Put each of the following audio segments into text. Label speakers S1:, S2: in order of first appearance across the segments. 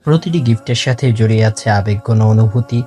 S1: প্রতিটি গিফটের সাথে জড়িয়ে আছে আবেগঘন অনুভূতি,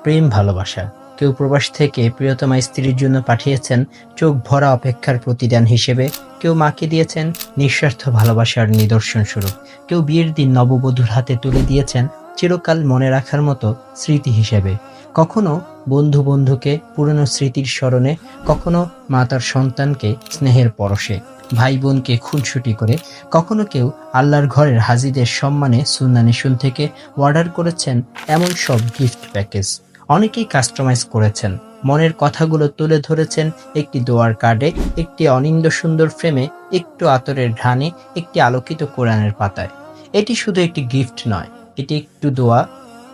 S1: প্রেম, ভালোবাসা। কেউ প্রবাস থেকে প্রিয়তমা স্ত্রীর জন্য পাঠিয়েছেন চোখ ভরা অপেক্ষার প্রতিদান হিসেবে, কেউ মাকে দিয়েছেন নিঃস্বার্থ ভালোবাসার নিদর্শন স্বরূপ, কেউ বিয়ের দিন নববধূর হাতে তুলে দিয়েছেন চিরকাল মনে রাখার মতো স্মৃতি হিসেবে। কখনো বন্ধু বন্ধুকে পুরনো স্মৃতির স্মরণে, কখনো মা তার সন্তানকে স্নেহের পরশে, ভাই বোনকে খুনসুটি করে, কখনো কেউ আল্লাহর ঘরের হাজীদের সম্মানে সুন্নাহ নিশন থেকে অর্ডার করেছেন এমন সব গিফট প্যাকেজ। অনেকেই কাস্টমাইজ করেছেন, মনের কথাগুলো তুলে ধরেছেন একটি দোয়ার কার্ডে, একটি অনিন্দ সুন্দর ফ্রেমে, একটু আতরের ঘ্রাণে, একটি আলোকিত কোরআনের পাতায়। এটি শুধু একটি গিফট নয়, এটি একটু দোয়া,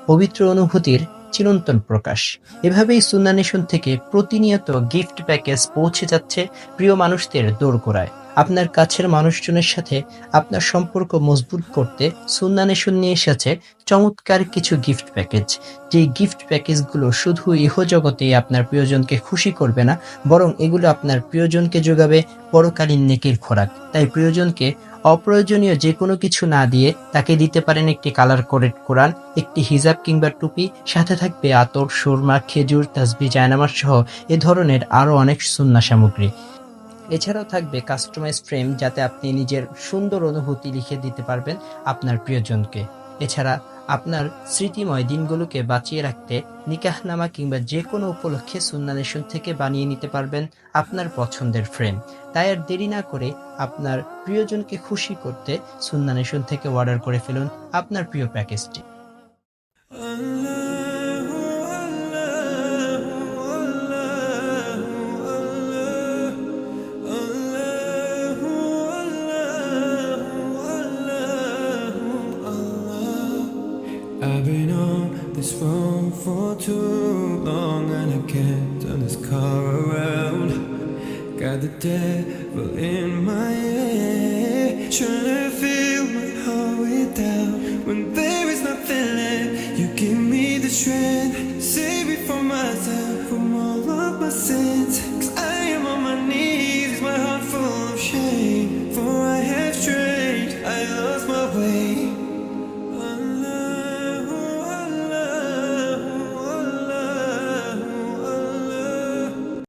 S1: পবিত্র অনুভূতির চিরন্তন প্রকাশ। এভাবেই সুন্নাহ নেশন থেকে প্রতিনিয়ত গিফট প্যাকেজ পৌঁছে যাচ্ছে প্রিয় মানুষদের দোরগোড়ায়। আপনার কাছের মানুষজনের সাথে আপনার সম্পর্ক মজবুত করতে সুন্নাহ নেশন নিয়ে এসেছে চমৎকার কিছু গিফট প্যাকেজ। যে গিফট প্যাকেজগুলো শুধু ইহজগতেই আপনার প্রিয়জনকে খুশি করবে না, বরং এগুলো আপনার প্রিয়জনকে যোগাবে পরকালীন নেকির খোরাক। তাই প্রিয়জনকে অপ্রয়োজনীয় যে কোনো কিছু না দিয়ে তাকে দিতে পারেন একটি কালার কোডেড কোরআন, একটি হিজাব কিংবা টুপি, সাথে থাকবে আতর, সুরমা, খেজুর, তাসবিহ, জায়নামাজ সহ এ ধরনের আরও অনেক সুন্নাহ সামগ্রী। এছাড়াও থাকবে কাস্টমাইজ ফ্রেম, যাতে আপনি নিজের সুন্দর অনুভূতি লিখে দিতে পারবেন আপনার প্রিয়জনকে। এছাড়া আপনার স্মৃতিময় দিনগুলোকে বাঁচিয়ে রাখতে নিকাহনামা কিংবা যে কোনো উপলক্ষে সুন্নাহ নেশন থেকে বানিয়ে নিতে পারবেন আপনার পছন্দের ফ্রেম। তাই আর দেরি না করে আপনার প্রিয়জনকে খুশি করতে সুন্নাহ নেশন থেকে অর্ডার করে ফেলুন আপনার প্রিয় প্যাকেজটি।
S2: I've been on this road for too long and I can't turn this car around. Got the devil in my head, trying to feel my heart way down. When there is nothing left, you give me the strength, save me from myself.